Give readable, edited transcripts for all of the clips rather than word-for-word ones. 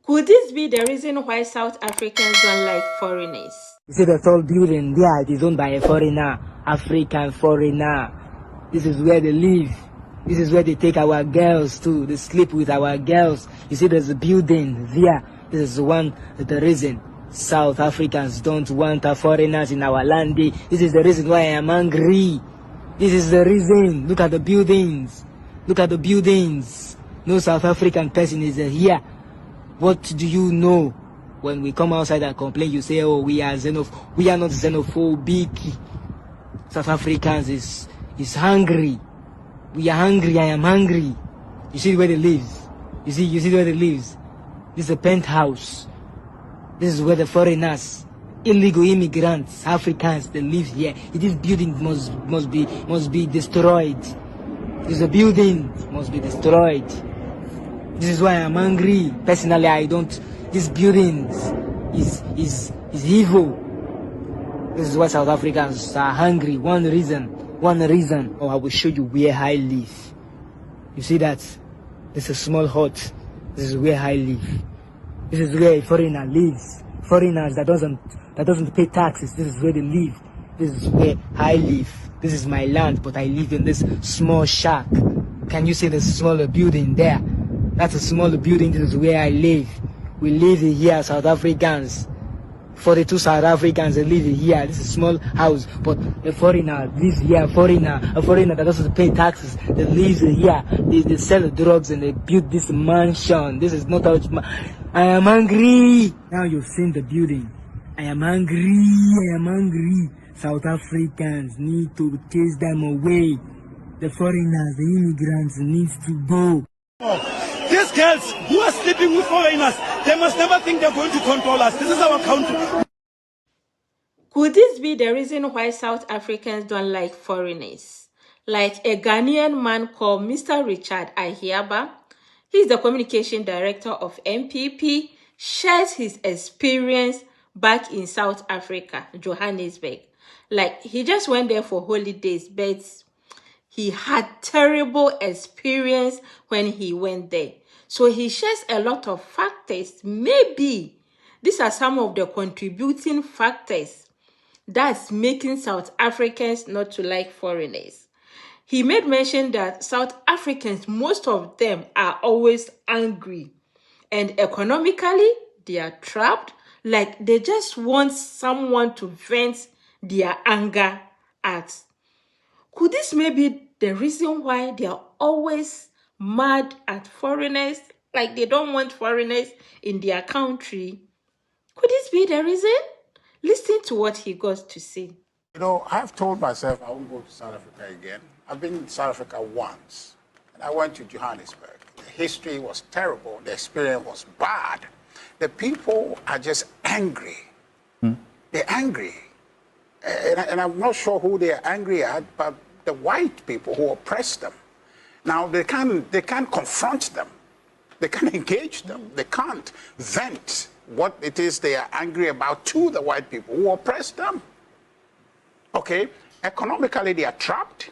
Could this be the reason why South Africans don't like foreigners? You see the tall building there, it is owned by a foreigner, African foreigner. This is where they live. This is where they take our girls to. They sleep with our girls. You see there's a building there. This is the reason South Africans don't want foreigners in our land. This is the reason why I am angry. This is the reason. Look at the buildings. Look at the buildings. No South African person is here. What do you know? When we come outside and complain, you say, oh, we are we are not xenophobic. South Africans is hungry. We are hungry. I am hungry. You see where they live. You see where they live. This is a penthouse. This is where the foreigners, illegal immigrants, Africans, they live here. This building must be destroyed. This building must be destroyed. This is why I'm angry. Personally, I don't. This building is evil. This is why South Africans are hungry. One reason. Oh, I will show you where I live. You see that? This is a small hut. This is where I live. This is where a foreigner lives. Foreigners that doesn't pay taxes. This is where they live. This is where I live. This is my land, but I live in this small shack. Can you see the smaller building there? That's a smaller building. This is where I live. We live here, South Africans. 42 South Africans live here. This is a small house, but a foreigner lives here. A foreigner that doesn't pay taxes, they lives here. They sell drugs and they build this mansion. This is not how I am angry. Now you've seen the building. I am angry. South Africans need to chase them away. The foreigners, the immigrants need to go. These girls who are sleeping with foreigners, they must never think they're going to control us. This is our country. Could this be the reason why South Africans don't like foreigners? Like a Ghanaian man called Mr. Richard Ahiaba, he's the communication director of MPP, shares his experience back in South Africa, Johannesburg. Like, he just went there for holidays, but he had terrible experience when he went there. So he shares a lot of factors. Maybe these are some of the contributing factors that's making South Africans not to like foreigners. He made mention that South Africans, most of them are always angry. And economically, they are trapped. Like, they just want someone to vent their anger at. Could this maybe the reason why they are always mad at foreigners? Like, they don't want foreigners in their country. Could this be the reason? Listen to what he got to say. You know, I've told myself I won't go to South Africa again. I've been in South Africa once, and I went to Johannesburg. The history was terrible. The experience was bad. The people are just angry. They're angry. And I'm not sure who they're angry at, but the white people who oppress them. Now, they can't confront them. They can't engage them. They can't vent what it is they are angry about to the white people who oppress them. Okay? Economically, they are trapped.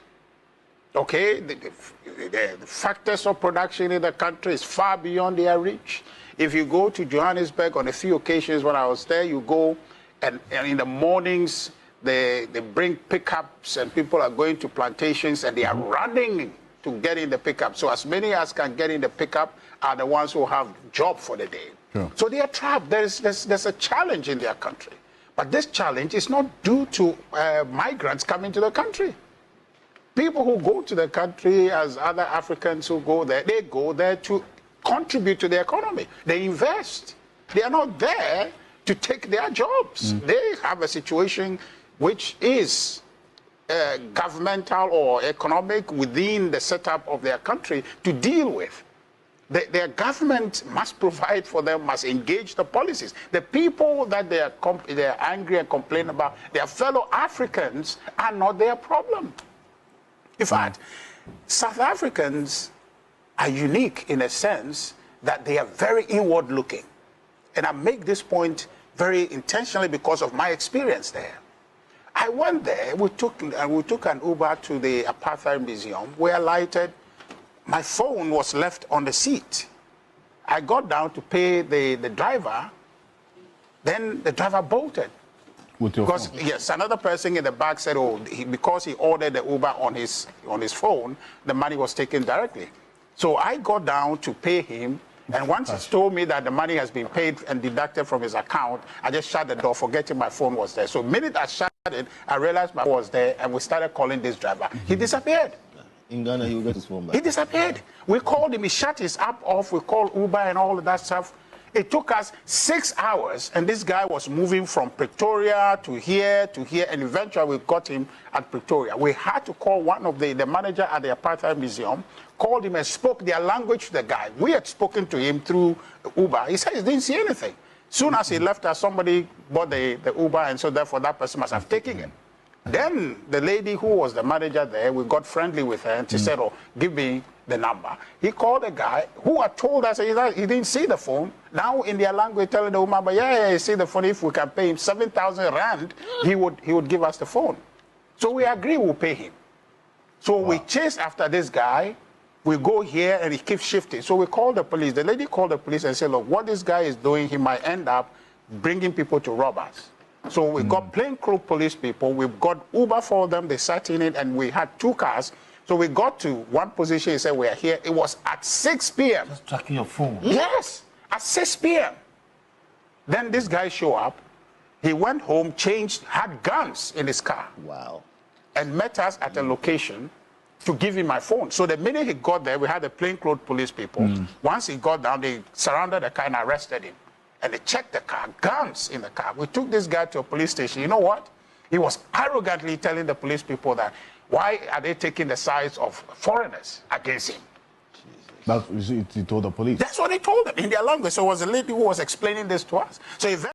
Okay? The factors of production in the country is far beyond their reach. If you go to Johannesburg on a few occasions when I was there, you go and in the mornings, they bring pickups and people are going to plantations and they are running to get in the pickup. So as many as can get in the pickup are the ones who have job for the day. Sure. So they are trapped. There's a challenge in their country. But this challenge is not due to migrants coming to the country. People who go to the country, as other Africans who go there, they go there to contribute to the economy. They invest. They are not there to take their jobs. They have a situation which is governmental or economic within the setup of their country to deal with. Their government must provide for them, must engage the policies. The people that they are angry and complain about, their fellow Africans, are not their problem. In fact, South Africans are unique in a sense that they are very inward looking. And I make this point very intentionally because of my experience there. I went there, we took an Uber to the Apartheid Museum. We alighted. My phone was left on the seat. I got down to pay the driver. Then the driver bolted. With your Because, phone? yes, another person in the back said, oh, because he ordered the Uber on his phone, the money was taken directly. So I got down to pay him, and once he told me that the money has been paid and deducted from his account, I just shut the door, forgetting my phone was there. So the minute I shut it, I realized my phone was there, and we started calling this driver. He disappeared. In Ghana, he will get his phone back. He disappeared. We called him, he shut his app off, we called Uber and all of that stuff. It took us 6 hours, and this guy was moving from Pretoria to here, and eventually we got him at Pretoria. We had to call one of the manager at the Apartheid Museum, called him and spoke their language to the guy. We had spoken to him through Uber. He said he didn't see anything. Soon as he left us, somebody bought the Uber, and so therefore that person must have taken it. Then the lady who was the manager there, we got friendly with her, and she said, oh, give me the number. He called a guy who had told us he didn't see the phone. Now in their language, telling the woman, but yeah, you see the phone. If we can pay him 7,000 rand, he would give us the phone. So we agree we'll pay him. So we chase after this guy. We go here and he keeps shifting. So we call the police. The lady called the police and said, look, what this guy is doing, he might end up bringing people to rob us. So we got plainclothes police people. We've got Uber for them. They sat in it, and we had 2 cars. So we got to one position. He said, we are here. It was at 6 p.m. Just tracking your phone. Yes, at 6 p.m. Then this guy showed up. He went home, changed, had guns in his car. Wow. And met us at a location to give him my phone. So the minute he got there, we had the plainclothes police people. Once he got down, they surrounded the car and arrested him. And they checked the car, guns in the car. We took this guy to a police station. You know what? He was arrogantly telling the police people that, why are they taking the sides of foreigners against him? That's what he told the police. That's what they told them in their language. So it was a lady who was explaining this to us. So